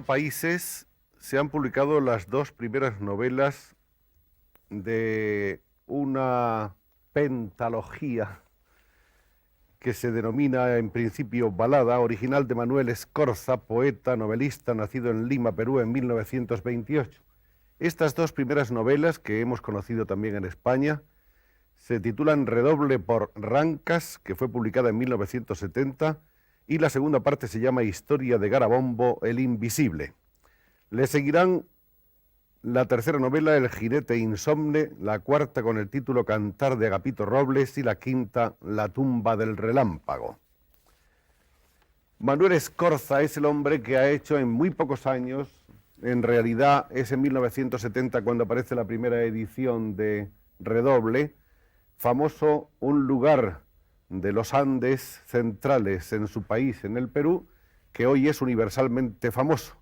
países se han publicado las dos primeras novelas de una pentalogía que se denomina en principio balada, original de Manuel Escorza, poeta, novelista, nacido en Lima, Perú, en 1928. Estas dos primeras novelas, que hemos conocido también en España, se titulan Redoble por Rancas, que fue publicada en 1970, y la segunda parte se llama Historia de Garabombo, el Invisible. Le seguirán la tercera novela, El jinete insomne, la cuarta con el título Cantar de Agapito Robles y la quinta, La tumba del relámpago. Manuel Escorza es el hombre que ha hecho en muy pocos años, en realidad es en 1970 cuando aparece la primera edición de Redoble, famoso un lugar de los Andes centrales en su país, en el Perú, que hoy es universalmente famoso,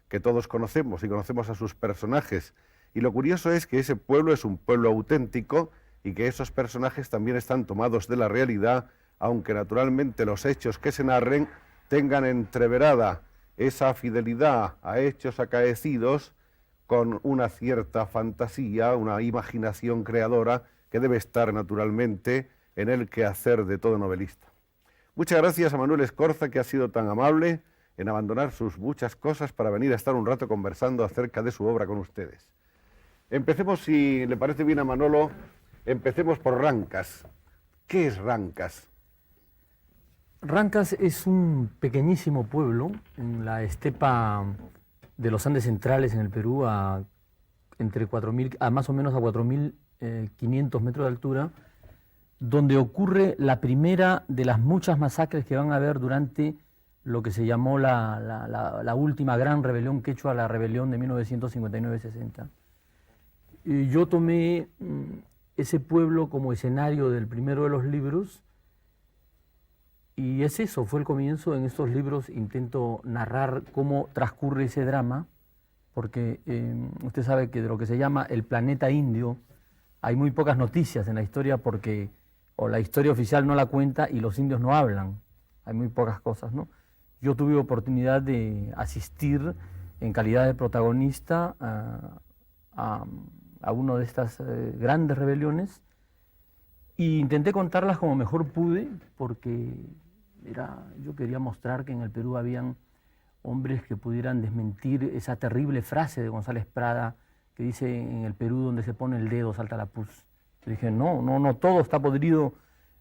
que todos conocemos y conocemos a sus personajes. Y lo curioso es que ese pueblo es un pueblo auténtico y que esos personajes también están tomados de la realidad, aunque naturalmente los hechos que se narren tengan entreverada esa fidelidad a hechos acaecidos con una cierta fantasía, una imaginación creadora que debe estar naturalmente en el quehacer de todo novelista. Muchas gracias a Manuel Escorza, que ha sido tan amable en abandonar sus muchas cosas para venir a estar un rato conversando acerca de su obra con ustedes. Empecemos, si le parece bien a Manolo, empecemos por Rancas. ¿Qué es Rancas? Rancas es un pequeñísimo pueblo en la estepa de los Andes centrales en el Perú, a más o menos a 4.500 metros de altura, donde ocurre la primera de las muchas masacres que van a haber durante lo que se llamó la última gran rebelión quechua, la rebelión de 1959-60. Yo tomé ese pueblo como escenario del primero de los libros, y es eso, fue el comienzo. En estos libros intento narrar cómo transcurre ese drama, porque usted sabe que de lo que se llama el planeta indio hay muy pocas noticias en la historia, porque o la historia oficial no la cuenta y los indios no hablan, hay muy pocas cosas, ¿no? Yo tuve oportunidad de asistir en calidad de protagonista a una de estas grandes rebeliones, e intenté contarlas como mejor pude, porque yo quería mostrar que en el Perú habían hombres que pudieran desmentir esa terrible frase de González Prada que dice: en el Perú donde se pone el dedo salta la pus. Yo dije, no, todo está podrido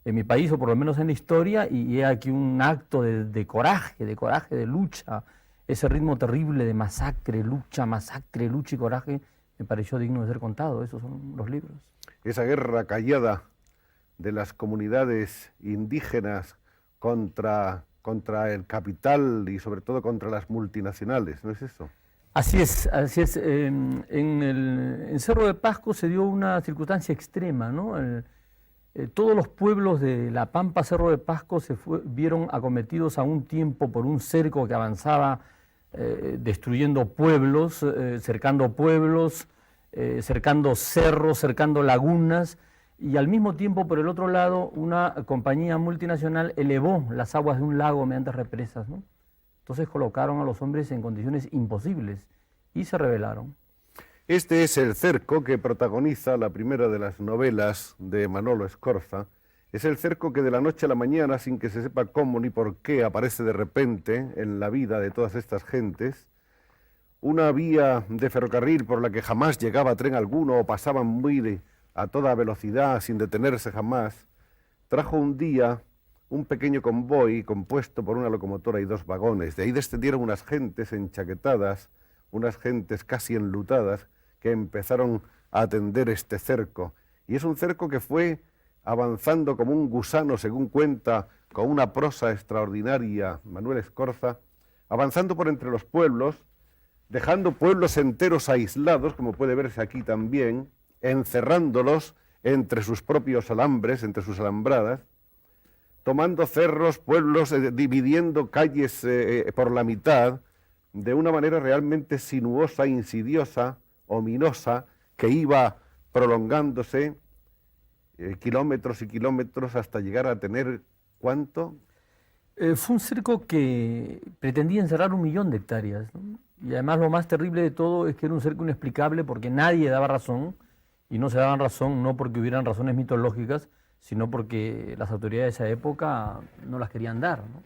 en mi país, o por lo menos en la historia, y he aquí un acto de coraje, de lucha, ese ritmo terrible de masacre, lucha y coraje, me pareció digno de ser contado. Esos son los libros. Esa guerra callada de las comunidades indígenas contra el capital y sobre todo contra las multinacionales, ¿no es eso? Así es. En Cerro de Pasco se dio una circunstancia extrema, ¿no? Todos los pueblos de La Pampa, Cerro de Pasco, vieron acometidos a un tiempo por un cerco que avanzaba, destruyendo pueblos, cercando cerros, cercando lagunas, y al mismo tiempo, por el otro lado, una compañía multinacional elevó las aguas de un lago mediante represas, ¿no? Entonces colocaron a los hombres en condiciones imposibles y se rebelaron. Este es el cerco que protagoniza la primera de las novelas de Manolo Escorza. Es el cerco que de la noche a la mañana, sin que se sepa cómo ni por qué, aparece de repente en la vida de todas estas gentes. Una vía de ferrocarril por la que jamás llegaba tren alguno o pasaban muy a toda velocidad sin detenerse jamás, trajo un día un pequeño convoy compuesto por una locomotora y dos vagones. De ahí descendieron unas gentes enchaquetadas, unas gentes casi enlutadas, que empezaron a atender este cerco. Y es un cerco que fue avanzando como un gusano, según cuenta, con una prosa extraordinaria Manuel Escorza, avanzando por entre los pueblos, dejando pueblos enteros aislados, como puede verse aquí también, encerrándolos entre sus propios alambres, entre sus alambradas, tomando cerros, pueblos, dividiendo calles por la mitad, de una manera realmente sinuosa, insidiosa, ominosa, que iba prolongándose kilómetros y kilómetros hasta llegar a tener, ¿cuánto? Fue un cerco que pretendía encerrar 1 millón de hectáreas, ¿no? Y además lo más terrible de todo es que era un cerco inexplicable porque nadie daba razón, y no se daban razón no porque hubieran razones mitológicas, sino porque las autoridades de esa época no las querían dar, ¿no?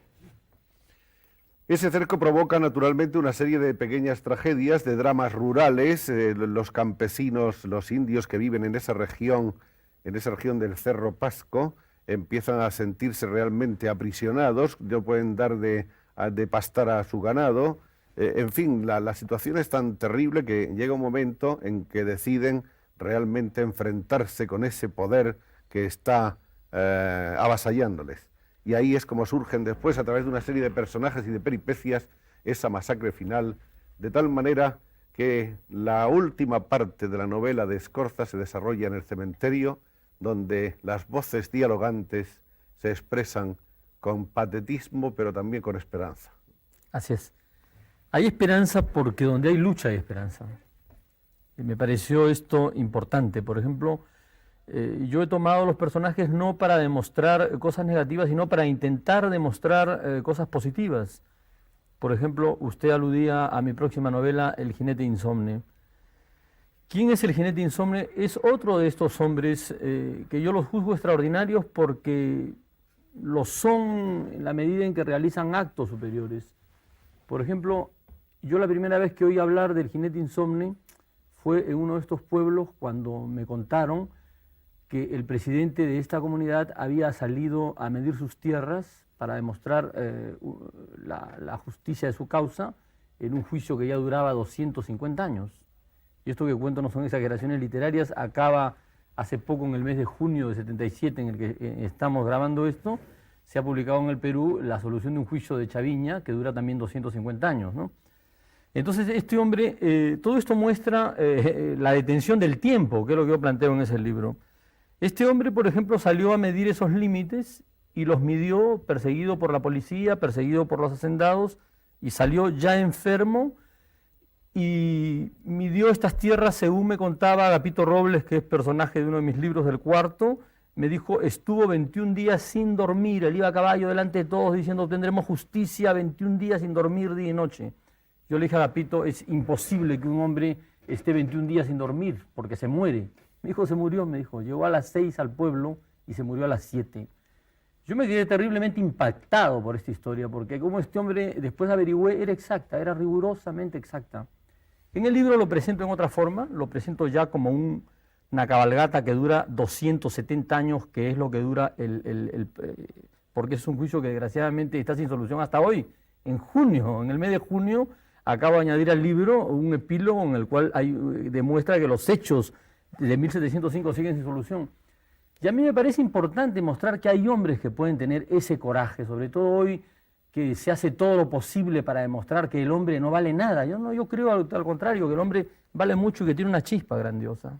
Ese cerco provoca naturalmente una serie de pequeñas tragedias, de dramas rurales. Los campesinos, los indios que viven en esa región del Cerro Pasco, empiezan a sentirse realmente aprisionados, no pueden dar de pastar a su ganado. En fin, la situación es tan terrible que llega un momento en que deciden realmente enfrentarse con ese poder que está avasallándoles. Y ahí es como surgen después, a través de una serie de personajes y de peripecias, esa masacre final, de tal manera que la última parte de la novela de Scorza se desarrolla en el cementerio, donde las voces dialogantes se expresan con patetismo, pero también con esperanza. Así es. Hay esperanza porque donde hay lucha hay esperanza. Y me pareció esto importante. Por ejemplo, yo he tomado los personajes no para demostrar cosas negativas, sino para intentar demostrar cosas positivas. Por ejemplo, usted aludía a mi próxima novela, El jinete insomne. ¿Quién es el jinete insomne? Es otro de estos hombres que yo los juzgo extraordinarios porque lo son en la medida en que realizan actos superiores. Por ejemplo, yo la primera vez que oí hablar del jinete insomne fue en uno de estos pueblos cuando me contaron que el presidente de esta comunidad había salido a medir sus tierras para demostrar la justicia de su causa en un juicio que ya duraba 250 años. Y esto que cuento no son exageraciones literarias, acaba hace poco, en el mes de junio de 77, en el que estamos grabando esto, se ha publicado en el Perú la solución de un juicio de Chaviña que dura también 250 años, ¿no? Entonces, este hombre, todo esto muestra la detención del tiempo, que es lo que yo planteo en ese libro. Este hombre, por ejemplo, salió a medir esos límites y los midió perseguido por la policía, perseguido por los hacendados, y salió ya enfermo y midió estas tierras, según me contaba Agapito Robles, que es personaje de uno de mis libros del cuarto. Me dijo, estuvo 21 días sin dormir, él iba a caballo delante de todos diciendo, tendremos justicia, 21 días sin dormir día y noche. Yo le dije a Agapito, es imposible que un hombre esté 21 días sin dormir, porque se muere. Mi hijo se murió, me dijo, llegó a las 6 al pueblo y se murió a las 7. Yo me quedé terriblemente impactado por esta historia, porque como este hombre, después averigüé, era exacta, era rigurosamente exacta. En el libro lo presento en otra forma, lo presento ya como una cabalgata que dura 270 años, que es lo que dura porque es un juicio que desgraciadamente está sin solución hasta hoy. En junio, en el mes de junio, acabo de añadir al libro un epílogo en el cual demuestra que los hechos de 1705 siguen sin solución. Y a mí me parece importante mostrar que hay hombres que pueden tener ese coraje, sobre todo hoy que se hace todo lo posible para demostrar que el hombre no vale nada. Yo creo al contrario, que el hombre vale mucho y que tiene una chispa grandiosa.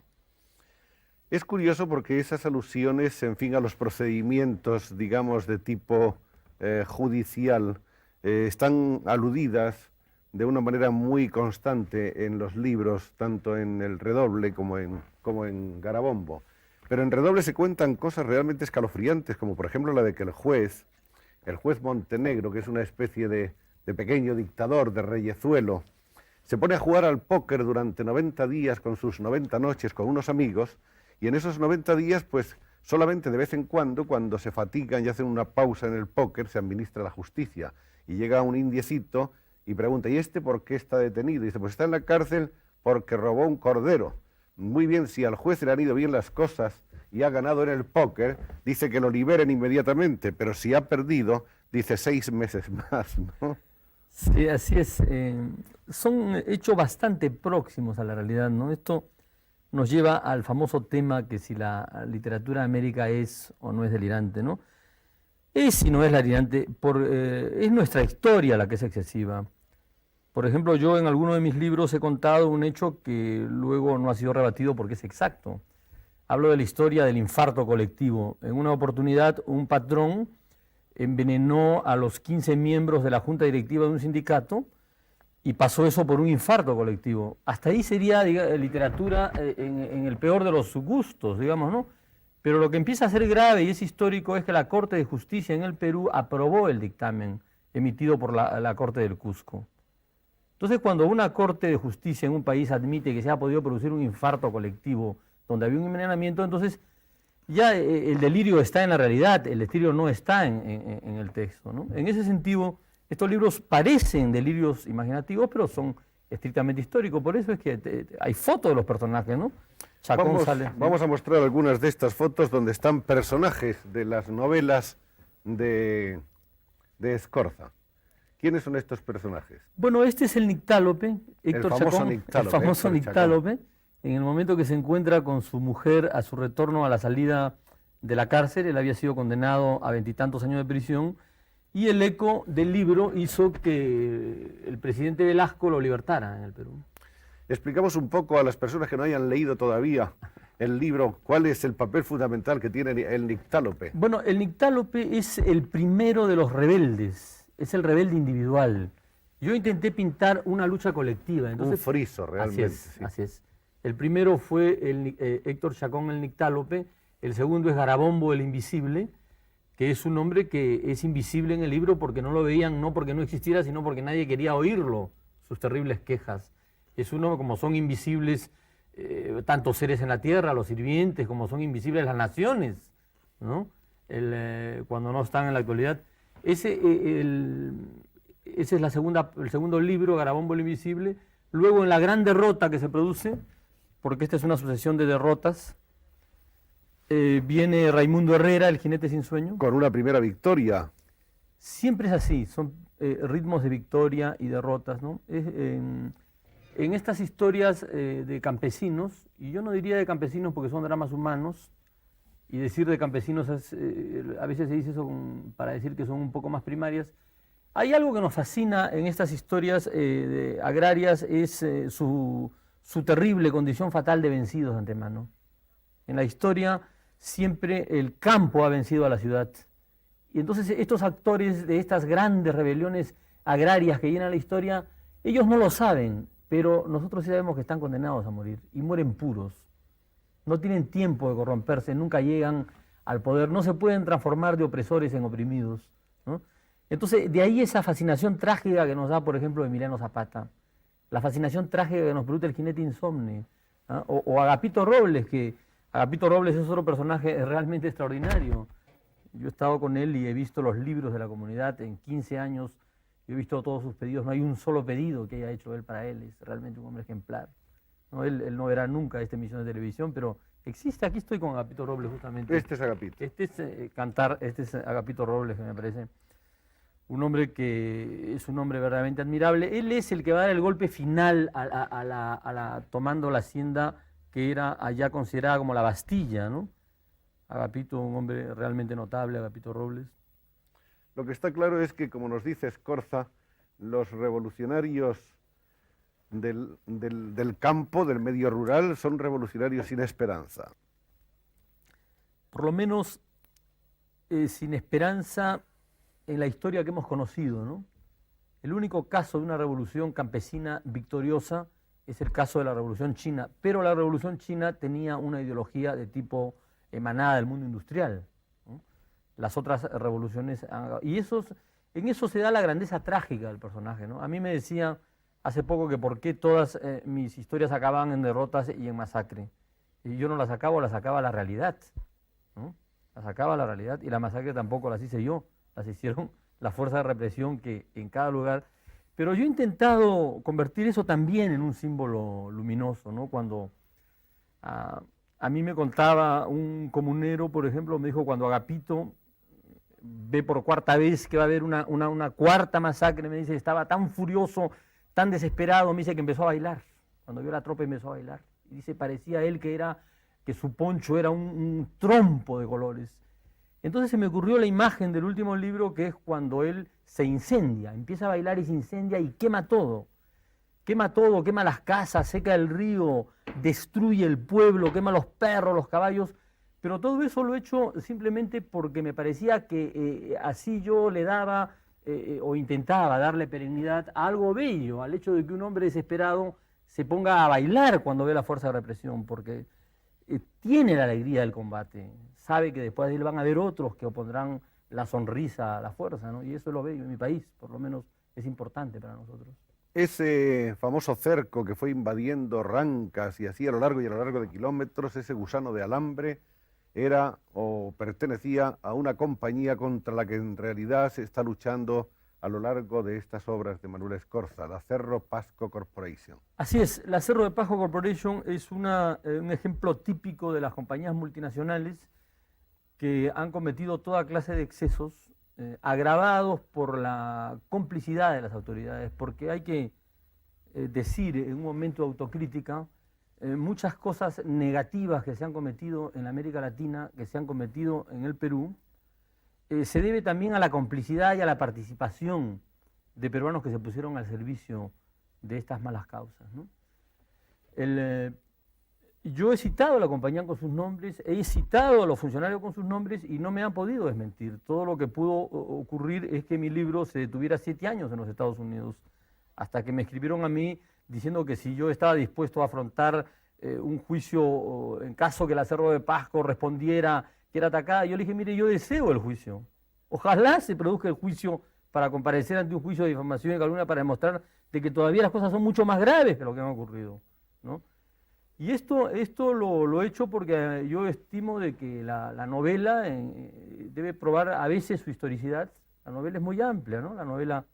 Es curioso porque esas alusiones, en fin, a los procedimientos, digamos, de tipo judicial, están aludidas de una manera muy constante en los libros, tanto en El Redoble como en Garabombo. Pero en Redoble se cuentan cosas realmente escalofriantes, como por ejemplo la de que el juez Montenegro, que es una especie de pequeño dictador, de reyezuelo, se pone a jugar al póker durante 90 días con sus 90 noches con unos amigos, y en esos 90 días, pues solamente de vez en cuando se fatigan y hacen una pausa en el póker, se administra la justicia. Y llega un indiecito y pregunta, ¿y este por qué está detenido? Y dice, pues está en la cárcel porque robó un cordero. Muy bien, si al juez le han ido bien las cosas y ha ganado en el póker, dice que lo liberen inmediatamente, pero si ha perdido, dice 6 meses más, ¿no? Sí, así es. Son hechos bastante próximos a la realidad, ¿no? Esto nos lleva al famoso tema que si la literatura de América es o no es delirante, ¿no? Es y no es delirante, es nuestra historia la que es excesiva. Por ejemplo, yo en alguno de mis libros he contado un hecho que luego no ha sido rebatido porque es exacto. Hablo de la historia del infarto colectivo. En una oportunidad, un patrón envenenó a los 15 miembros de la junta directiva de un sindicato y pasó eso por un infarto colectivo. Hasta ahí sería literatura en el peor de los gustos, digamos, ¿no? Pero lo que empieza a ser grave y es histórico es que la Corte de Justicia en el Perú aprobó el dictamen emitido por la Corte del Cusco. Entonces, cuando una Corte de Justicia en un país admite que se ha podido producir un infarto colectivo donde había un envenenamiento, entonces ya el delirio está en la realidad, el delirio no está en el texto, ¿no? En ese sentido, estos libros parecen delirios imaginativos, pero son estrictamente históricos. Por eso es que hay fotos de los personajes, ¿no? Chacón sale. Vamos a mostrar algunas de estas fotos donde están personajes de las novelas de Scorza. ¿Quiénes son estos personajes? Bueno, este es el Nictálope, Héctor Chacón, el famoso Nictálope, en el momento que se encuentra con su mujer a su retorno a la salida de la cárcel. Él había sido condenado a 20 y tantos años de prisión, y el eco del libro hizo que el presidente Velasco lo libertara en el Perú. Explicamos un poco a las personas que no hayan leído todavía el libro, ¿cuál es el papel fundamental que tiene el Nictálope? Bueno, el Nictálope es el primero de los rebeldes, es el rebelde individual. Yo intenté pintar una lucha colectiva. Entonces, un friso, realmente. Así es, así es. El primero fue Héctor Chacón, el Nictálope. El segundo es Garabombo, el Invisible, que es un hombre que es invisible en el libro porque no lo veían, no porque no existiera, sino porque nadie quería oírlo, sus terribles quejas. Es uno, como son invisibles tantos seres en la tierra, los sirvientes, como son invisibles las naciones, ¿no? Cuando no están en la actualidad. Ese es el segundo libro, Garabombo el Invisible. Luego, en la gran derrota que se produce, porque esta es una sucesión de derrotas, viene Raimundo Herrera, el jinete sin sueño. Con una primera victoria. Siempre es así, son ritmos de victoria y derrotas, ¿no? En estas historias de campesinos, y yo no diría de campesinos porque son dramas humanos, y decir de campesinos a veces se dice eso para decir que son un poco más primarias. Hay algo que nos fascina en estas historias agrarias, es su terrible condición fatal de vencidos de antemano. En la historia siempre el campo ha vencido a la ciudad. Y entonces estos actores de estas grandes rebeliones agrarias que llenan la historia, ellos no lo saben, pero nosotros sí sabemos que están condenados a morir y mueren puros. No tienen tiempo de corromperse, nunca llegan al poder, no se pueden transformar de opresores en oprimidos, ¿no? Entonces, de ahí esa fascinación trágica que nos da, por ejemplo, Emiliano Zapata, la fascinación trágica que nos produce el jinete insomne, ¿no? O Agapito Robles, que Agapito Robles es otro personaje realmente extraordinario. Yo he estado con él y he visto los libros de la comunidad en 15 años, yo he visto todos sus pedidos, no hay un solo pedido que haya hecho él para él, es realmente un hombre ejemplar. ¿No? Él no verá nunca esta emisión de televisión, pero existe, aquí estoy con Agapito Robles justamente. Este es Agapito. Este es Agapito Robles, que me parece un hombre que es un hombre verdaderamente admirable. Él es el que va a dar el golpe final tomando la hacienda que era allá considerada como la Bastilla, ¿no? Agapito, un hombre realmente notable, Agapito Robles. Lo que está claro es que, como nos dice Scorza, los revolucionarios del campo, del medio rural, son revolucionarios sin esperanza. Por lo menos sin esperanza en la historia que hemos conocido, ¿no? El único caso de una revolución campesina victoriosa es el caso de la Revolución China, pero la Revolución China tenía una ideología de tipo emanada del mundo industrial, ¿no? Las otras revoluciones, y en eso se da la grandeza trágica del personaje, ¿no? A mí me decía hace poco que por qué todas mis historias acababan en derrotas y en masacre. Y yo no las acabo, las acaba la realidad, ¿no? Las acaba la realidad, y la masacre tampoco las hice yo, las hicieron la fuerza de represión que en cada lugar. Pero yo he intentado convertir eso también en un símbolo luminoso, ¿no? Cuando a mí me contaba un comunero, por ejemplo, me dijo, cuando Agapito ve por cuarta vez que va a haber una cuarta masacre, me dice, estaba tan furioso, tan desesperado, me dice que empezó a bailar. Cuando vio la tropa empezó a bailar. Y dice, parecía él que su poncho era un trompo de colores. Entonces se me ocurrió la imagen del último libro, que es cuando él se incendia, empieza a bailar y se incendia y quema todo. Quema todo, quema las casas, seca el río, destruye el pueblo, quema los perros, los caballos. Pero todo eso lo he hecho simplemente porque me parecía que así yo le daba o intentaba darle perennidad a algo bello, al hecho de que un hombre desesperado se ponga a bailar cuando ve la fuerza de represión, porque tiene la alegría del combate, sabe que después de él van a haber otros que opondrán la sonrisa a la fuerza, ¿no? Y eso lo veo en mi país, por lo menos es importante para nosotros. Ese famoso cerco que fue invadiendo Rancas y así a lo largo y a lo largo de kilómetros, ese gusano de alambre, era o pertenecía a una compañía contra la que en realidad se está luchando a lo largo de estas obras de Manuel Escorza, la Cerro Pasco Corporation. Así es, la Cerro de Pasco Corporation es un ejemplo típico de las compañías multinacionales que han cometido toda clase de excesos agravados por la complicidad de las autoridades, porque hay que decir en un momento de autocrítica muchas cosas negativas que se han cometido en la América Latina, que se han cometido en el Perú, se debe también a la complicidad y a la participación de peruanos que se pusieron al servicio de estas malas causas, ¿no? Yo he citado a la compañía con sus nombres, he citado a los funcionarios con sus nombres y no me han podido desmentir. Todo lo que pudo ocurrir es que mi libro se detuviera 7 años en los Estados Unidos, hasta que me escribieron a mí diciendo que si yo estaba dispuesto a afrontar un juicio en caso que la Cerro de Pasco respondiera que era atacada. Yo le dije, mire, yo deseo el juicio. Ojalá se produzca el juicio para comparecer ante un juicio de difamación y calumnia para demostrar de que todavía las cosas son mucho más graves que lo que han ocurrido, ¿no? Y esto lo he hecho porque yo estimo de que la novela debe probar a veces su historicidad. La novela es muy amplia, ¿no? La novela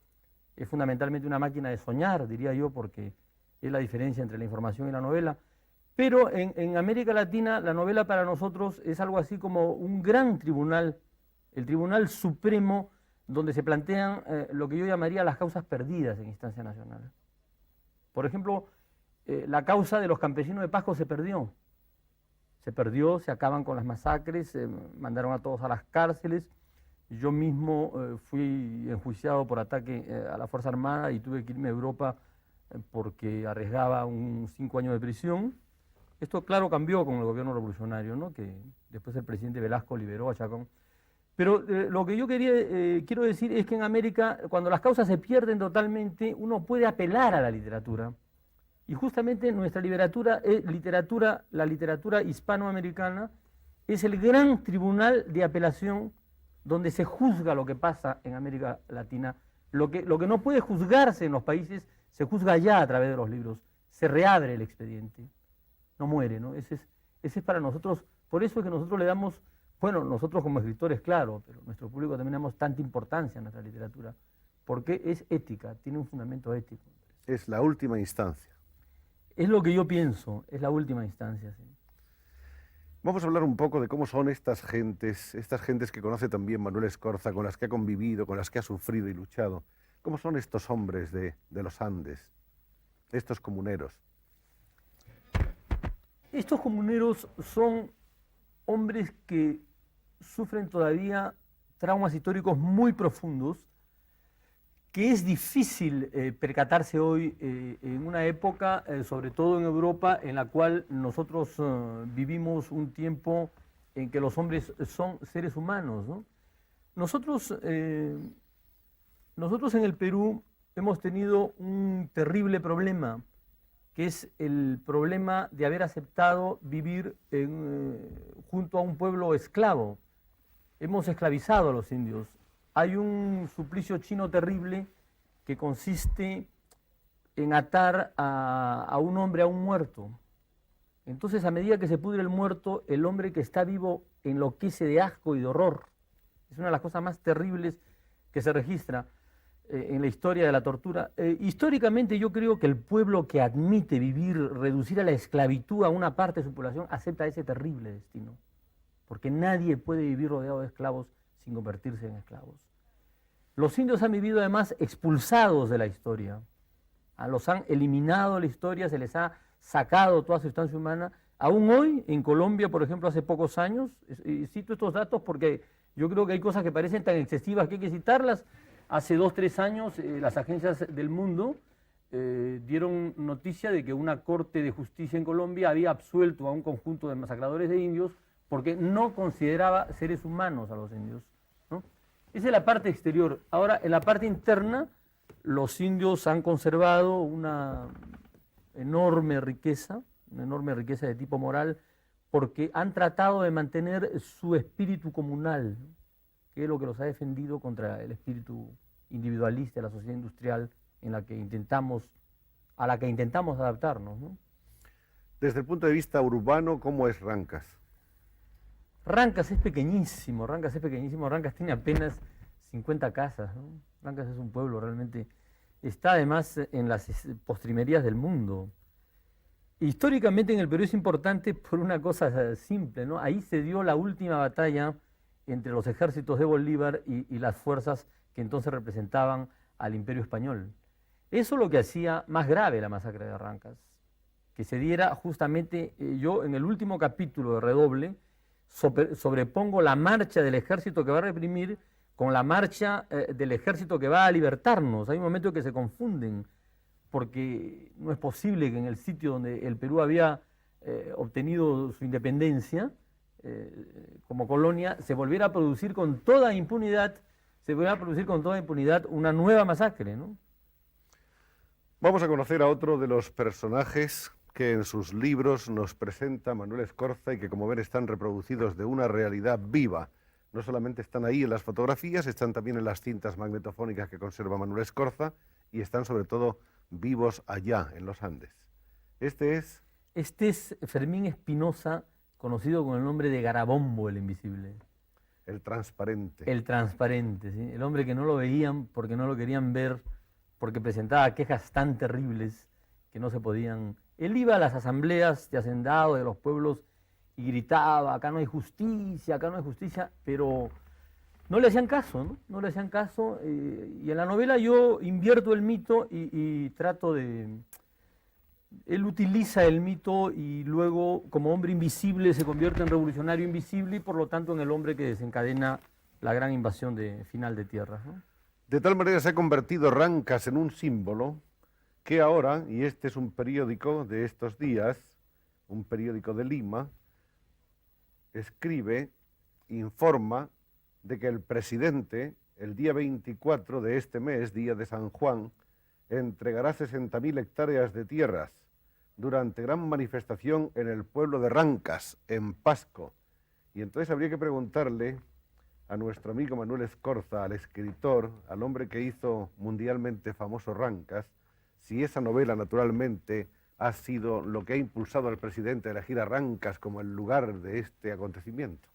es fundamentalmente una máquina de soñar, diría yo, porque es la diferencia entre la información y la novela. Pero en América Latina la novela para nosotros es algo así como un gran tribunal, el Tribunal Supremo, donde se plantean lo que yo llamaría las causas perdidas en instancia nacional. Por ejemplo, la causa de los campesinos de Pasco se perdió, se acaban con las masacres, mandaron a todos a las cárceles. Yo mismo fui enjuiciado por ataque a la Fuerza Armada y tuve que irme a Europa porque arriesgaba 5 años de prisión. Esto, claro, cambió con el gobierno revolucionario, ¿no? Que después el presidente Velasco liberó a Chacón. Pero lo que yo quiero decir es que en América, cuando las causas se pierden totalmente, uno puede apelar a la literatura. Y justamente nuestra la literatura hispanoamericana, es el gran tribunal de apelación donde se juzga lo que pasa en América Latina. Lo que no puede juzgarse en los países, se juzga allá a través de los libros. Se reabre el expediente. No muere, ¿no? Ese es para nosotros, por eso es que nosotros le damos, bueno, nosotros como escritores, claro, pero nuestro público también damos tanta importancia a nuestra literatura, porque es ética, tiene un fundamento ético. Es la última instancia. Es lo que yo pienso, es la última instancia, sí. Vamos a hablar un poco de cómo son estas gentes que conoce también Manuel Escorza, con las que ha convivido, con las que ha sufrido y luchado. ¿Cómo son estos hombres de los Andes, estos comuneros? Estos comuneros son hombres que sufren todavía traumas históricos muy profundos, que es difícil percatarse hoy en una época, sobre todo en Europa, en la cual nosotros vivimos un tiempo en que los hombres son seres humanos, ¿no? Nosotros en el Perú hemos tenido un terrible problema, que es el problema de haber aceptado vivir junto a un pueblo esclavo. Hemos esclavizado a los indios. Hay un suplicio chino terrible que consiste en atar a un hombre a un muerto. Entonces, a medida que se pudre el muerto, el hombre que está vivo enloquece de asco y de horror. Es una de las cosas más terribles que se registra en la historia de la tortura. Históricamente yo creo que el pueblo que admite reducir a la esclavitud a una parte de su población, acepta ese terrible destino. Porque nadie puede vivir rodeado de esclavos sin convertirse en esclavos. Los indios han vivido además expulsados de la historia. Los han eliminado de la historia, se les ha sacado toda sustancia humana. Aún hoy, en Colombia, por ejemplo, hace pocos años, y cito estos datos porque yo creo que hay cosas que parecen tan excesivas que hay que citarlas. Hace 2 o 3 años las agencias del mundo dieron noticia de que una corte de justicia en Colombia había absuelto a un conjunto de masacradores de indios porque no consideraba seres humanos a los indios, ¿no? Esa es la parte exterior. Ahora, en la parte interna, los indios han conservado una enorme riqueza de tipo moral, porque han tratado de mantener su espíritu comunal, ¿no? Que es lo que los ha defendido contra el espíritu individualista de la sociedad industrial a la que intentamos adaptarnos, ¿no? Desde el punto de vista urbano, ¿cómo es Rancas? Rancas es pequeñísimo, Rancas tiene apenas 50 casas, ¿no? Rancas es un pueblo realmente, está además en las postrimerías del mundo. Históricamente en el Perú es importante por una cosa simple, ¿no? Ahí se dio la última batalla entre los ejércitos de Bolívar y las fuerzas que entonces representaban al Imperio Español. Eso es lo que hacía más grave la masacre de Rancas, que se diera justamente, yo en el último capítulo de Redoble sobrepongo la marcha del ejército que va a reprimir con la marcha del ejército que va a libertarnos. Hay un momento en que se confunden, porque no es posible que en el sitio donde el Perú había obtenido su independencia como colonia se volviera a producir con toda impunidad, una nueva masacre, ¿no? Vamos a conocer a otro de los personajes que en sus libros nos presenta Manuel Escorza y que, como ven, están reproducidos de una realidad viva. No solamente están ahí en las fotografías, están también en las cintas magnetofónicas que conserva Manuel Escorza y están sobre todo vivos allá, en los Andes. Este es Fermín Espinosa, conocido con el nombre de Garabombo el Invisible. El transparente. El transparente, ¿sí? El hombre que no lo veían porque no lo querían ver, porque presentaba quejas tan terribles que no se podían. Él iba a las asambleas de hacendados de los pueblos y gritaba, acá no hay justicia, pero no le hacían caso, ¿no? No le hacían caso, y en la novela yo invierto el mito y trato de... Él utiliza el mito y luego, como hombre invisible, se convierte en revolucionario invisible y por lo tanto en el hombre que desencadena la gran invasión final de tierras, ¿no? De tal manera se ha convertido Rancas en un símbolo que ahora, y este es un periódico de estos días, un periódico de Lima, escribe, informa de que el presidente, el día 24 de este mes, día de San Juan, entregará 60.000 hectáreas de tierras durante gran manifestación en el pueblo de Rancas, en Pasco. Y entonces habría que preguntarle a nuestro amigo Manuel Escorza, al escritor, al hombre que hizo mundialmente famoso Rancas, si esa novela naturalmente ha sido lo que ha impulsado al presidente a elegir a Rancas como el lugar de este acontecimiento.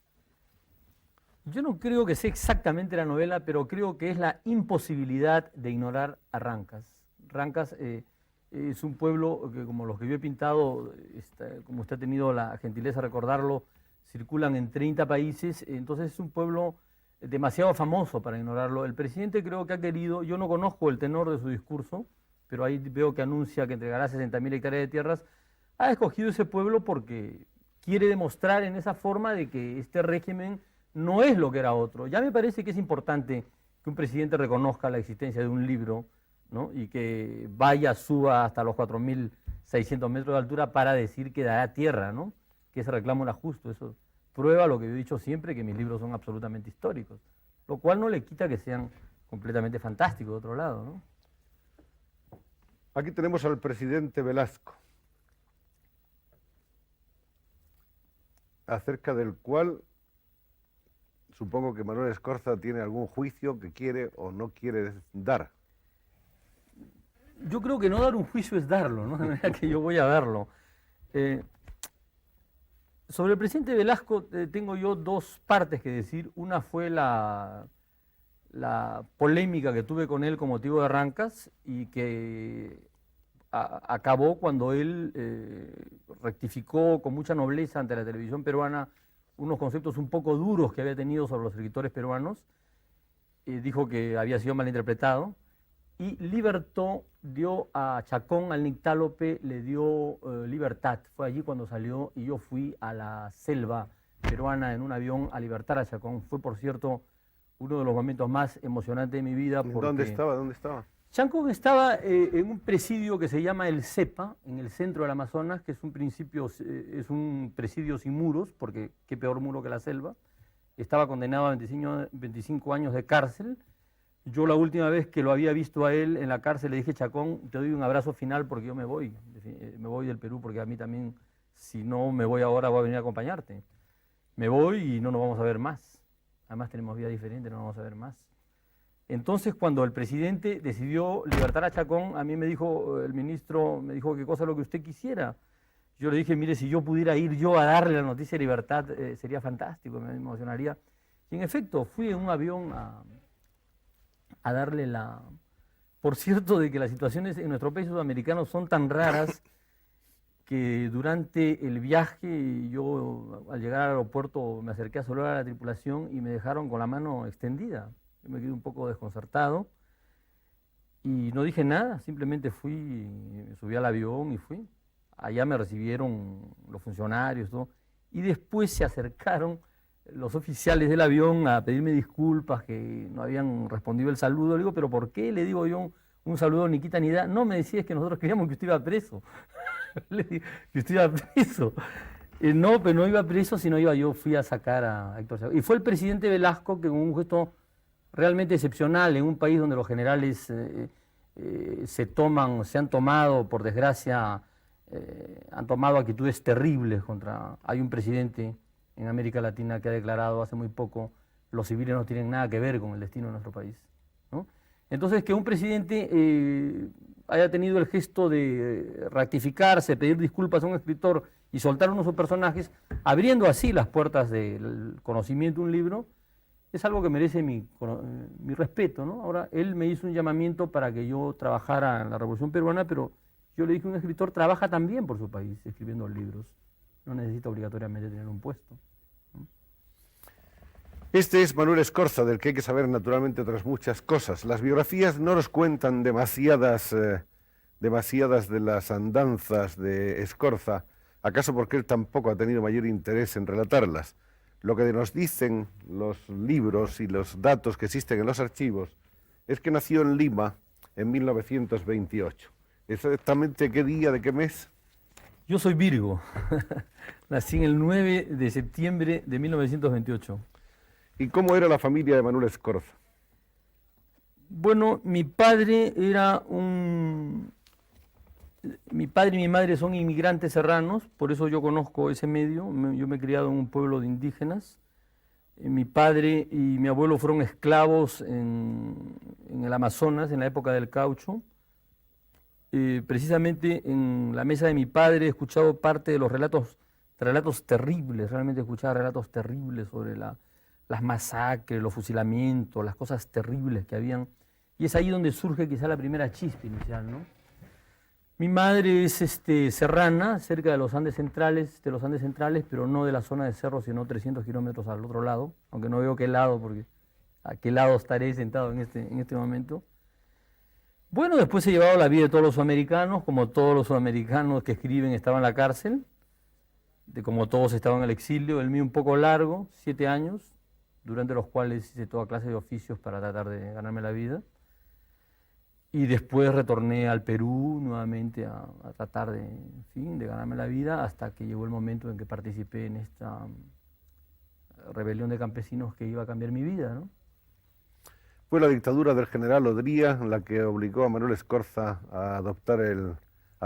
Yo no creo que sea exactamente la novela, pero creo que es la imposibilidad de ignorar a Rancas. Rancas es un pueblo que, como los que yo he pintado, como usted ha tenido la gentileza de recordarlo, circulan en 30 países, entonces es un pueblo demasiado famoso para ignorarlo. El presidente creo que ha querido, yo no conozco el tenor de su discurso, pero ahí veo que anuncia que entregará 60.000 hectáreas de tierras, ha escogido ese pueblo porque quiere demostrar en esa forma de que este régimen no es lo que era otro. Ya me parece que es importante que un presidente reconozca la existencia de un libro, ¿no? Y que suba hasta los 4.600 metros de altura para decir que dará tierra, ¿no? Que ese reclamo era justo. Eso prueba lo que yo he dicho siempre, que mis libros son absolutamente históricos, lo cual no le quita que sean completamente fantásticos de otro lado, ¿no? Aquí tenemos al presidente Velasco, acerca del cual supongo que Manuel Escorza tiene algún juicio que quiere o no quiere dar. Yo creo que no dar un juicio es darlo, ¿no? De manera que yo voy a verlo. Sobre el presidente Velasco tengo yo dos partes que decir. Una fue la polémica que tuve con él con motivo de Rancas y que acabó cuando él rectificó con mucha nobleza ante la televisión peruana unos conceptos un poco duros que había tenido sobre los escritores peruanos. Dijo que había sido malinterpretado y dio a Chacón, al Nictálope, le dio libertad. Fue allí cuando salió y yo fui a la selva peruana en un avión a libertar a Chacón. Fue, por cierto, uno de los momentos más emocionantes de mi vida. ¿Dónde estaba? Chacón estaba en un presidio que se llama el CEPA, en el centro del Amazonas, que es un presidio sin muros, porque qué peor muro que la selva. Estaba condenado a 25 años de cárcel. Yo la última vez que lo había visto a él en la cárcel le dije, Chacón, te doy un abrazo final porque yo me voy del Perú porque a mí también si no me voy ahora voy a venir a acompañarte. Me voy y no nos vamos a ver más. Además tenemos vida diferente, no nos vamos a ver más. Entonces, cuando el presidente decidió libertar a Chacón, a mí me dijo, el ministro me dijo, qué cosa lo que usted quisiera. Yo le dije, mire, si yo pudiera ir yo a darle la noticia de libertad, sería fantástico, me emocionaría. Y en efecto, fui en un avión a darle la... Por cierto, de que las situaciones en nuestro país sudamericano son tan raras que durante el viaje yo al llegar al aeropuerto me acerqué a saludar a la tripulación y me dejaron con la mano extendida. Yo me quedé un poco desconcertado y no dije nada, simplemente fui, subí al avión y fui. Allá me recibieron los funcionarios, todo, y después se acercaron los oficiales del avión a pedirme disculpas que no habían respondido el saludo. Le digo, ¿pero por qué? Le digo yo, un saludo ni quita ni da. No, me decía, es que nosotros queríamos que usted iba preso. Le digo, que usted iba preso. No, pero no iba preso, sino yo fui a sacar a Héctor Chacón. Y fue el presidente Velasco que con un gesto realmente excepcional en un país donde los generales se han tomado, por desgracia, han tomado actitudes terribles contra... Hay un presidente en América Latina que ha declarado hace muy poco los civiles no tienen nada que ver con el destino de nuestro país, ¿no? Entonces, que un presidente haya tenido el gesto de rectificarse, pedir disculpas a un escritor y soltar uno de sus personajes, abriendo así las puertas del conocimiento de un libro, es algo que merece mi respeto, ¿no? Ahora, él me hizo un llamamiento para que yo trabajara en la Revolución Peruana, pero yo le dije, un escritor trabaja también por su país, escribiendo libros. No necesita obligatoriamente tener un puesto. Este es Manuel Escorza, del que hay que saber naturalmente otras muchas cosas. Las biografías no nos cuentan demasiadas de las andanzas de Escorza, acaso porque él tampoco ha tenido mayor interés en relatarlas. Lo que nos dicen los libros y los datos que existen en los archivos es que nació en Lima en 1928. ¿Exactamente qué día, de qué mes? Yo soy Virgo. Nací en el 9 de septiembre de 1928. ¿Y cómo era la familia de Manuel Escorza? Bueno, mi padre y mi madre son inmigrantes serranos, por eso yo conozco ese medio. Yo me he criado en un pueblo de indígenas. Mi padre y mi abuelo fueron esclavos en el Amazonas, en la época del caucho. Precisamente en la mesa de mi padre he escuchado parte de los relatos terribles, realmente he escuchado relatos terribles sobre las masacres, los fusilamientos, las cosas terribles que habían. Y es ahí donde surge quizá la primera chispa inicial, ¿no? Mi madre es serrana, cerca de los Andes centrales, pero no de la zona de cerro, sino 300 kilómetros al otro lado, aunque no veo qué lado, porque a qué lado estaré sentado en este momento. Bueno, después he llevado la vida de todos los sudamericanos, como todos los sudamericanos que escriben estaban en la cárcel, como todos estaban en el exilio, el mío un poco largo, 7 años, durante los cuales hice toda clase de oficios para tratar de ganarme la vida. Y después retorné al Perú nuevamente a tratar de ganarme la vida, hasta que llegó el momento en que participé en esta rebelión de campesinos que iba a cambiar mi vida, ¿no? Fue la dictadura del general Odría la que obligó a Manuel Escorza a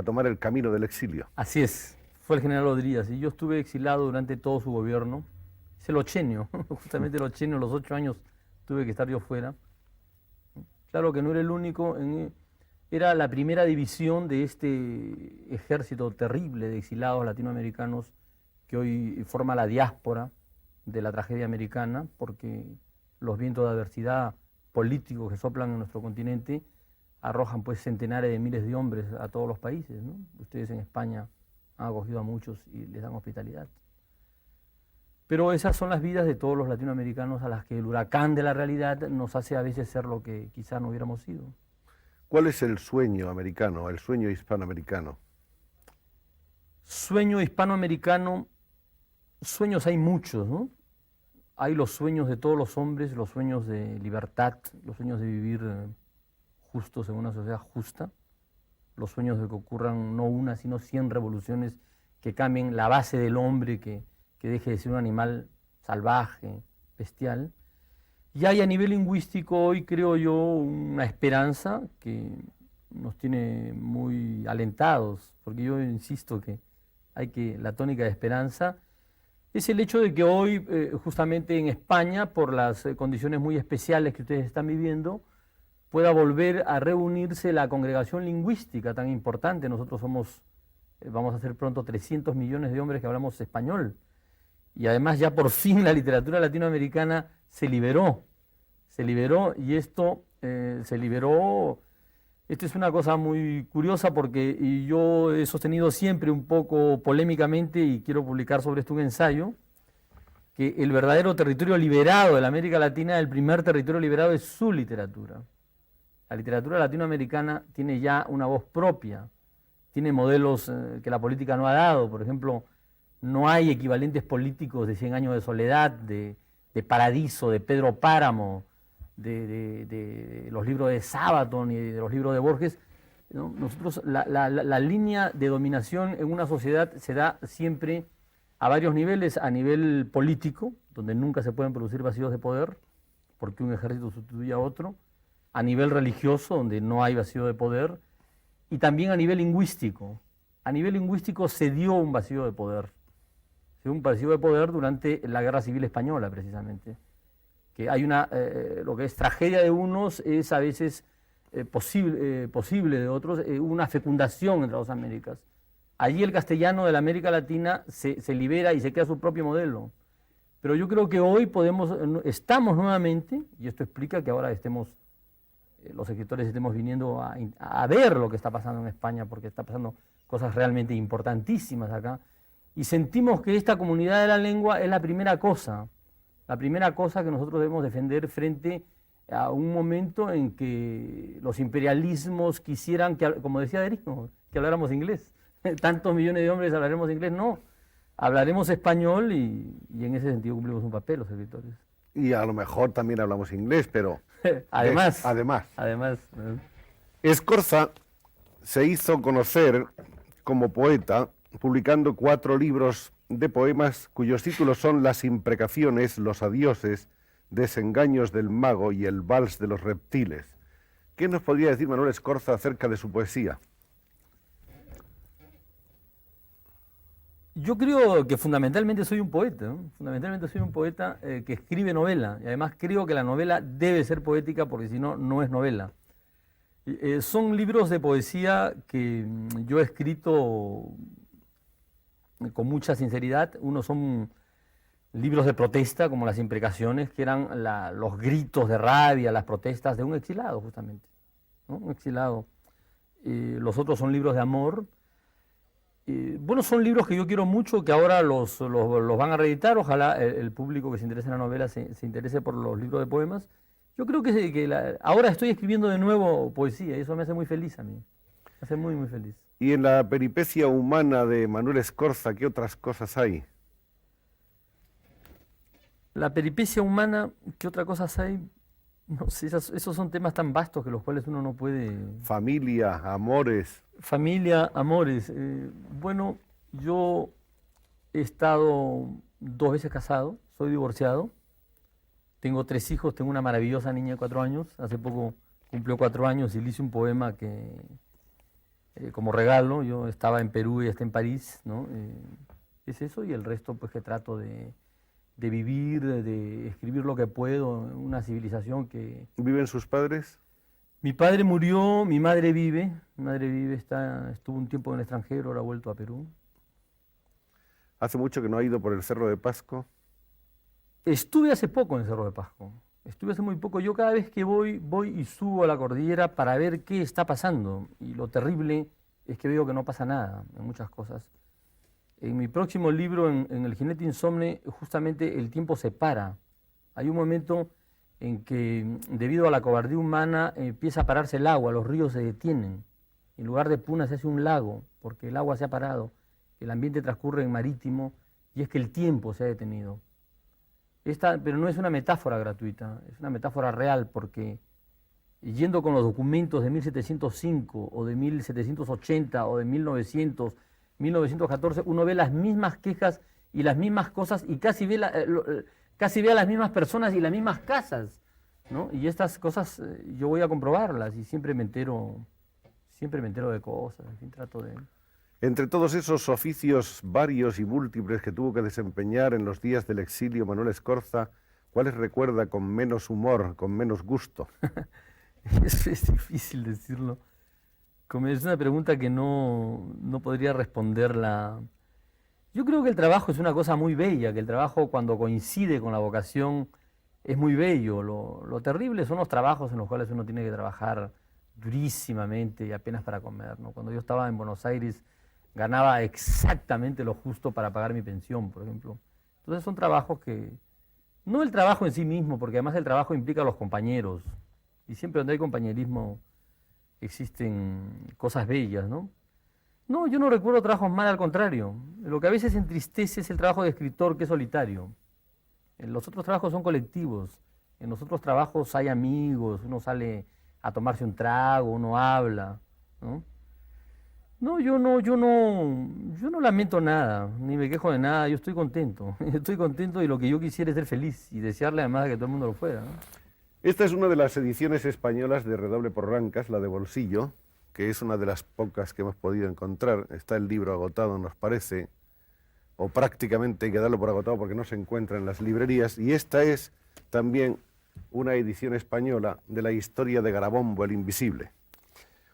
tomar el camino del exilio. Así es, fue el general Odría. Y yo estuve exilado durante todo su gobierno. Es el ochenio, justamente el ochenio, los 8 años tuve que estar yo fuera. Claro que no era el único, era la primera división de este ejército terrible de exilados latinoamericanos que hoy forma la diáspora de la tragedia americana, porque los vientos de adversidad políticos que soplan en nuestro continente arrojan pues centenares de miles de hombres a todos los países, ¿no? Ustedes en España han acogido a muchos y les dan hospitalidad. Pero esas son las vidas de todos los latinoamericanos a las que el huracán de la realidad nos hace a veces ser lo que quizá no hubiéramos sido. ¿Cuál es el sueño americano, el sueño hispanoamericano? Sueño hispanoamericano, sueños hay muchos, ¿no? Hay los sueños de todos los hombres, los sueños de libertad, los sueños de vivir justos en una sociedad justa, los sueños de que ocurran no una, sino 100 revoluciones que cambien la base del hombre, que deje de ser un animal salvaje, bestial. Y hay a nivel lingüístico hoy, creo yo, una esperanza que nos tiene muy alentados, porque yo insisto que la tónica de esperanza, es el hecho de que hoy, justamente en España, por las condiciones muy especiales que ustedes están viviendo, pueda volver a reunirse la congregación lingüística tan importante. Nosotros vamos a ser pronto 300 millones de hombres que hablamos español. Y además ya por fin la literatura latinoamericana se liberó y esto esto es una cosa muy curiosa porque yo he sostenido siempre un poco polémicamente, y quiero publicar sobre esto un ensayo, que el verdadero territorio liberado de la América Latina, el primer territorio liberado, es su literatura. La literatura latinoamericana tiene ya una voz propia, tiene modelos que la política no ha dado. Por ejemplo, no hay equivalentes políticos de 100 años de soledad, de Paradiso, de Pedro Páramo, de los libros de Sabaton y de los libros de Borges, ¿no? Nosotros, la línea de dominación en una sociedad se da siempre a varios niveles: a nivel político, donde nunca se pueden producir vacíos de poder, porque un ejército sustituye a otro; a nivel religioso, donde no hay vacío de poder; y también a nivel lingüístico. A nivel lingüístico se dio un vacío de poder. Se dio un vacío de poder durante la Guerra Civil Española, precisamente. Que hay lo que es tragedia de unos es a veces posible de otros, una fecundación entre las dos Américas. Allí el castellano de la América Latina se libera y se crea su propio modelo. Pero yo creo que hoy estamos nuevamente, y esto explica que ahora los escritores estemos viniendo a ver lo que está pasando en España, porque está pasando cosas realmente importantísimas acá, y sentimos que esta comunidad de la lengua es la primera cosa que nosotros debemos defender frente a un momento en que los imperialismos quisieran, como decía Derino, que habláramos inglés. Tantos millones de hombres hablaremos inglés. No, hablaremos español y en ese sentido cumplimos un papel los escritores. Y a lo mejor también hablamos inglés, pero... Además. Scorza se hizo conocer como poeta publicando 4 libros de poemas cuyos títulos son Las imprecaciones, Los adioses, Desengaños del mago y El vals de los reptiles. ¿Qué nos podría decir Manuel Scorza acerca de su poesía? Yo creo que fundamentalmente soy un poeta, ¿no? Fundamentalmente soy un poeta que escribe novela, y además creo que la novela debe ser poética, porque si no, no es novela. Son libros de poesía que yo he escrito con mucha sinceridad. Unos son libros de protesta, como Las imprecaciones, que eran los gritos de rabia, las protestas de un exilado, justamente, ¿no? Un exilado. Los otros son libros de amor. Bueno, son libros que yo quiero mucho, que ahora los van a reeditar. Ojalá el público que se interese en la novela se interese por los libros de poemas. Yo creo que ahora estoy escribiendo de nuevo poesía, y eso me hace muy feliz a mí. Me hace muy, muy feliz. Y en la peripecia humana de Manuel Scorza, ¿qué otras cosas hay? La peripecia humana, ¿qué otras cosas hay? No sé, esos son temas tan vastos que los cuales uno no puede... Familia, amores. Familia, amores. Bueno, yo he estado 2 veces casado, soy divorciado, tengo 3 hijos, tengo una maravillosa niña de 4 años, hace poco cumplió 4 años y le hice un poema como regalo. Yo estaba en Perú y ella está en París, ¿no? Es eso, y el resto pues que trato de vivir, de escribir lo que puedo en una civilización que... ¿Viven sus padres? Mi padre murió, mi madre vive, estuvo un tiempo en el extranjero, ahora ha vuelto a Perú. ¿Hace mucho que no ha ido por el Cerro de Pasco? Estuve hace poco en el Cerro de Pasco, estuve hace muy poco. Yo cada vez que voy y subo a la cordillera para ver qué está pasando, y lo terrible es que veo que no pasa nada en muchas cosas. En mi próximo libro, en El jinete insomne, justamente el tiempo se para. Hay un momento en que, debido a la cobardía humana, empieza a pararse el agua, los ríos se detienen. En lugar de Puna se hace un lago, porque el agua se ha parado, el ambiente transcurre en marítimo, y es que el tiempo se ha detenido. Pero no es una metáfora gratuita, es una metáfora real, porque yendo con los documentos de 1705, o de 1780, o de 1900, 1914, uno ve las mismas quejas y las mismas cosas, y casi ve a las mismas personas y las mismas casas, ¿no? Y estas cosas yo voy a comprobarlas, y siempre me entero de cosas, en fin, trato de... Entre todos esos oficios varios y múltiples que tuvo que desempeñar en los días del exilio Manuel Escorza, ¿cuáles recuerda con menos humor, con menos gusto? Es difícil decirlo. Es una pregunta que no podría responderla. Yo creo que el trabajo es una cosa muy bella, que el trabajo cuando coincide con la vocación es muy bello. Lo terrible son los trabajos en los cuales uno tiene que trabajar durísimamente y apenas para comer, ¿no? Cuando yo estaba en Buenos Aires ganaba exactamente lo justo para pagar mi pensión, por ejemplo. Entonces son trabajos que, no el trabajo en sí mismo, porque además el trabajo implica a los compañeros, y siempre donde hay compañerismo existen cosas bellas, ¿no? No, yo no recuerdo trabajos mal, al contrario. Lo que a veces entristece es el trabajo de escritor, que es solitario. Los otros trabajos son colectivos. En los otros trabajos hay amigos, uno sale a tomarse un trago, uno habla, ¿no? No, yo no lamento nada, ni me quejo de nada, yo estoy contento. Estoy contento y lo que yo quisiera es ser feliz y desearle además de que todo el mundo lo fuera, ¿no? Esta es una de las ediciones españolas de Redoble por Rancas, la de bolsillo, que es una de las pocas que hemos podido encontrar. Está el libro agotado, nos parece, o prácticamente hay que darlo por agotado porque no se encuentra en las librerías. Y esta es también una edición española de la historia de Garabombo el Invisible.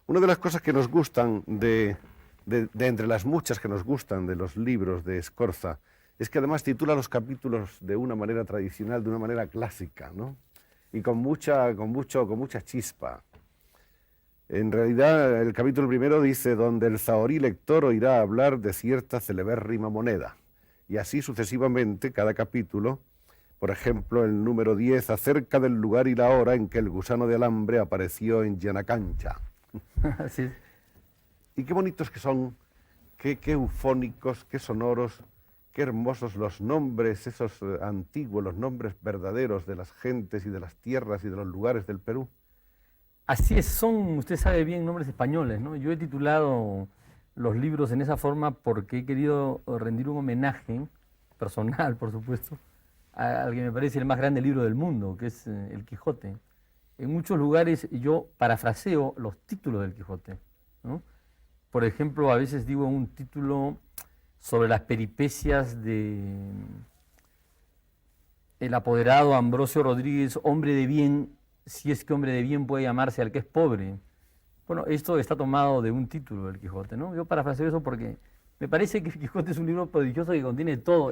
Una de las cosas que nos gustan, de entre las muchas que nos gustan de los libros de Escorza, es que además titula los capítulos de una manera tradicional, de una manera clásica, ¿no? Y con mucha chispa. En realidad, el capítulo primero dice, donde el zahorí lector oirá hablar de cierta celebérrima moneda. Y así sucesivamente, cada capítulo. Por ejemplo, el número 10, acerca del lugar y la hora en que el gusano de alambre apareció en Yanacancha. Así es. Y qué bonitos que son, qué eufónicos, qué sonoros, qué hermosos los nombres, esos antiguos, los nombres verdaderos de las gentes y de las tierras y de los lugares del Perú. Así es, son, usted sabe bien, nombres españoles, ¿no? Yo he titulado los libros en esa forma porque he querido rendir un homenaje personal, por supuesto, al que me parece el más grande libro del mundo, que es El Quijote. En muchos lugares yo parafraseo los títulos del Quijote, ¿no? Por ejemplo, a veces digo un título sobre las peripecias de el apoderado Ambrosio Rodríguez, hombre de bien, si es que hombre de bien puede llamarse al que es pobre. Bueno, esto está tomado de un título del Quijote, ¿no? Yo parafraseo eso porque me parece que el Quijote es un libro prodigioso que contiene todo.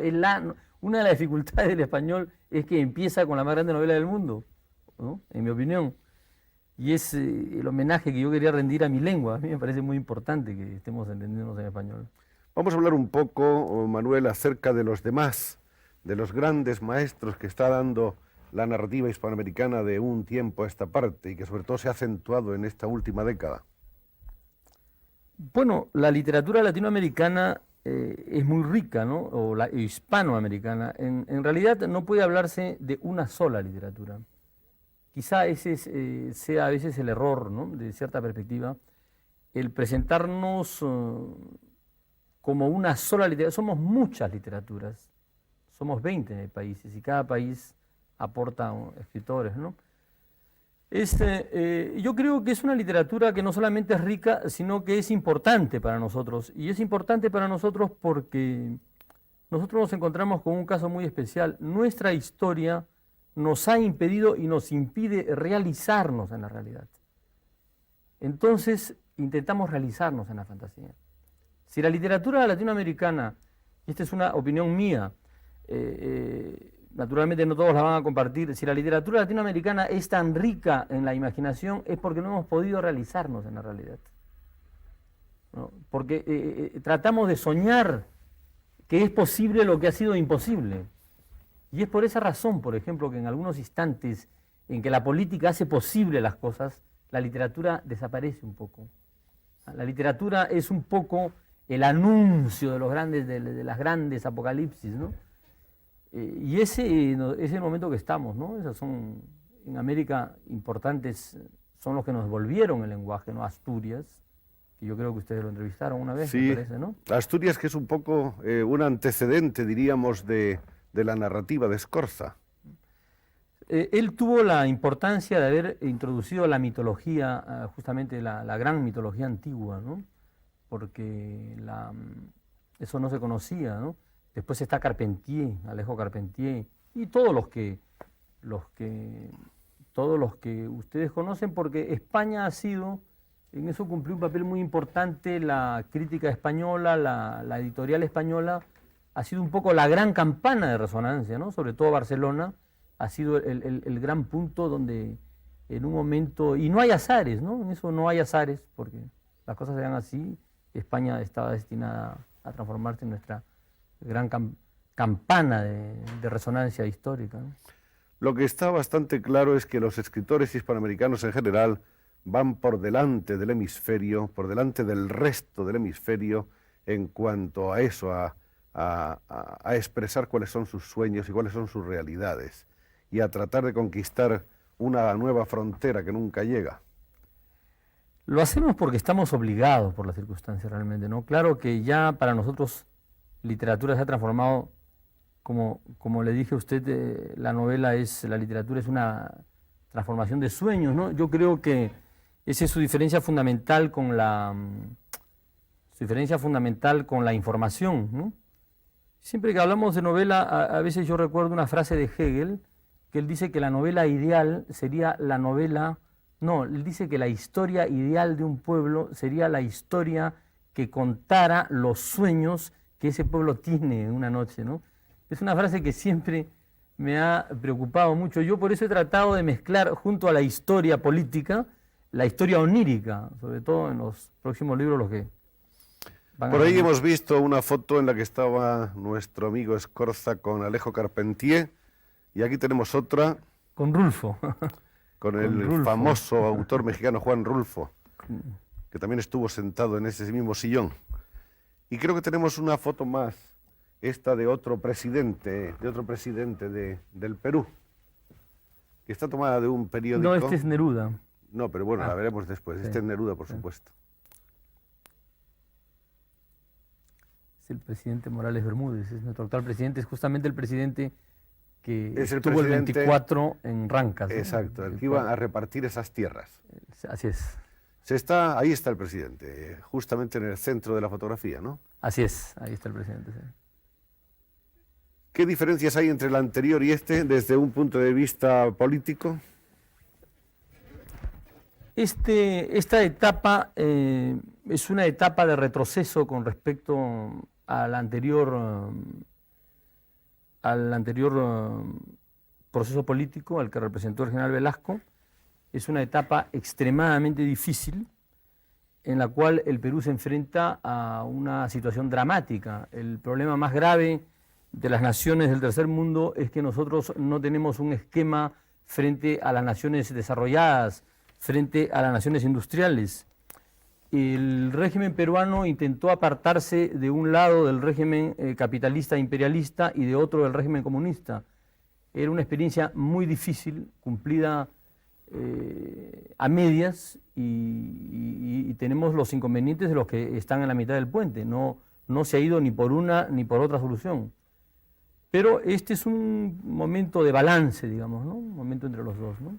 Una de las dificultades del español es que empieza con la más grande novela del mundo, ¿no? En mi opinión. Y es el homenaje que yo quería rendir a mi lengua. A mí me parece muy importante que estemos entendiéndonos en español. Vamos a hablar un poco, Manuel, acerca de los demás, de los grandes maestros que está dando la narrativa hispanoamericana de un tiempo a esta parte y que sobre todo se ha acentuado en esta última década. Bueno, la literatura latinoamericana es muy rica, ¿no? O la hispanoamericana. En realidad no puede hablarse de una sola literatura. Quizá ese sea a veces el error, ¿no? De cierta perspectiva, el presentarnos como una sola literatura. Somos muchas literaturas, somos 20 países y cada país aporta escritores, ¿no? Yo creo que es una literatura que no solamente es rica, sino que es importante para nosotros. Y es importante para nosotros porque nosotros nos encontramos con un caso muy especial. Nuestra historia nos ha impedido y nos impide realizarnos en la realidad. Entonces, intentamos realizarnos en la fantasía. Si la literatura latinoamericana, y esta es una opinión mía, naturalmente no todos la van a compartir, si la literatura latinoamericana es tan rica en la imaginación es porque no hemos podido realizarnos en la realidad, ¿no? Porque tratamos de soñar que es posible lo que ha sido imposible. Y es por esa razón, por ejemplo, que en algunos instantes en que la política hace posible las cosas, la literatura desaparece un poco. La literatura es un poco el anuncio de las grandes apocalipsis, ¿no? Y ese es el momento que estamos, ¿no? Esos son, en América, importantes, son los que nos volvieron el lenguaje, ¿no? Asturias, que yo creo que ustedes lo entrevistaron una vez, sí, me parece, ¿no? Asturias, que es un poco un antecedente, diríamos, de la narrativa de Escorza. Él tuvo la importancia de haber introducido la mitología, justamente la gran mitología antigua, ¿no? porque eso no se conocía, ¿no? Después está Carpentier, Alejo Carpentier, y todos los que ustedes conocen, porque España ha sido, en eso cumplió un papel muy importante, la crítica española, la editorial española, ha sido un poco la gran campana de resonancia, ¿no? Sobre todo Barcelona, ha sido el gran punto donde en un momento, y no hay azares, ¿no? En eso no hay azares, porque las cosas se dan así, España estaba destinada a transformarse en nuestra gran campana de resonancia histórica, ¿no? Lo que está bastante claro es que los escritores hispanoamericanos en general van por delante del hemisferio, por delante del resto del hemisferio en cuanto a eso, a expresar cuáles son sus sueños y cuáles son sus realidades y a tratar de conquistar una nueva frontera que nunca llega. Lo hacemos porque estamos obligados por las circunstancias realmente, ¿no? Claro que ya para nosotros literatura se ha transformado, como le dije a usted, la literatura es una transformación de sueños, ¿no? Yo creo que esa es su diferencia fundamental con la información, ¿no? Siempre que hablamos de novela, a veces yo recuerdo una frase de Hegel, que él dice que la novela ideal sería la novela, no, él dice que la historia ideal de un pueblo sería la historia que contara los sueños que ese pueblo tiene en una noche, ¿no? Es una frase que siempre me ha preocupado mucho. Yo por eso he tratado de mezclar junto a la historia política, la historia onírica, sobre todo en los próximos libros los que van Por a ahí venir. hemos visto una foto en la que estaba nuestro amigo Escorza con Alejo Carpentier y aquí tenemos otra Con Rulfo. con Con el Rulfo. famoso autor mexicano Juan Rulfo, que también estuvo sentado en ese mismo sillón. Y creo que tenemos una foto más, esta de otro presidente del Perú, que está tomada de un periódico. No, este es Neruda. No, pero bueno, la Ah, veremos después. sí, Este es Neruda, por sí. supuesto. Es el presidente Morales Bermúdez, es nuestro actual presidente, es justamente el presidente que Es el estuvo el presidente- 24 en Rancas, ¿no? Exacto, el que iba a repartir esas tierras. Así es, Ahí está el presidente, justamente en el centro de la fotografía, ¿no? así es, ahí está el presidente. Sí. ¿Qué diferencias hay entre el anterior y este desde un punto de vista político? Esta etapa es una etapa de retroceso con respecto al anterior proceso político al que representó el general Velasco. Es una etapa extremadamente difícil en la cual el Perú se enfrenta a una situación dramática. El problema más grave de las naciones del tercer mundo es que nosotros no tenemos un esquema frente a las naciones desarrolladas, frente a las naciones industriales. El régimen peruano intentó apartarse de un lado del régimen capitalista imperialista y de otro del régimen comunista. Era una experiencia muy difícil, cumplida a medias, y tenemos los inconvenientes de los que están en la mitad del puente. No se ha ido ni por una ni por otra solución. Pero este es un momento de balance, digamos, ¿no? Un momento entre los dos, ¿no?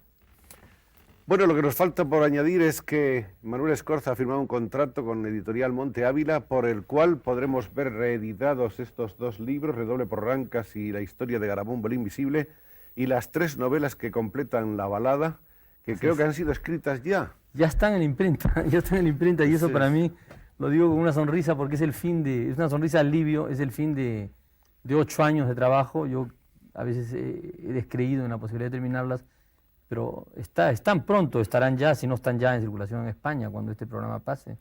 Bueno, lo que nos falta por añadir es que Manuel Escorza ha firmado un contrato con Editorial Monte Ávila por el cual podremos ver reeditados estos dos libros, Redoble por Rancas y La historia de Garabumbo el Invisible, y las 3 novelas que completan la balada, que creo que han sido escritas ya. Ya están en la imprenta, ya están en la imprenta, y eso Sí. para mí, lo digo con una sonrisa porque es una sonrisa de alivio, es el fin de 8 años de trabajo. Yo a veces he descreído en la posibilidad de terminarlas, pero están pronto, estarán ya, si no están ya en circulación en España cuando este programa pase.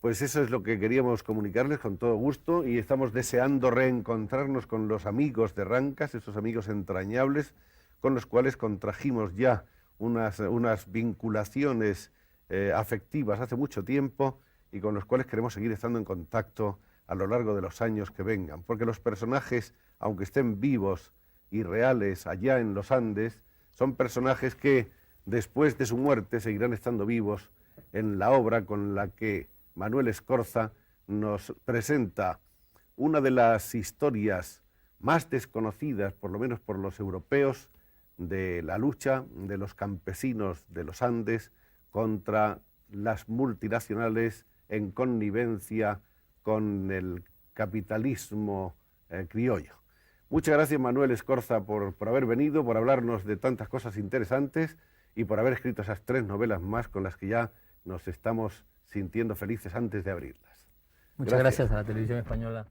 Pues eso es lo que queríamos comunicarles con todo gusto y estamos deseando reencontrarnos con los amigos de Rancas, esos amigos entrañables con los cuales contrajimos ya unas vinculaciones afectivas hace mucho tiempo y con los cuales queremos seguir estando en contacto a lo largo de los años que vengan, porque los personajes, aunque estén vivos y reales allá en los Andes, son personajes que después de su muerte seguirán estando vivos en la obra con la que Manuel Escorza nos presenta una de las historias más desconocidas, por lo menos por los europeos, de la lucha de los campesinos de los Andes contra las multinacionales en connivencia con el capitalismo criollo. Muchas gracias, Manuel Escorza, por haber venido, por hablarnos de tantas cosas interesantes y por haber escrito esas 3 novelas más con las que ya nos estamos sintiendo felices antes de abrirlas. Muchas gracias a la Televisión Española.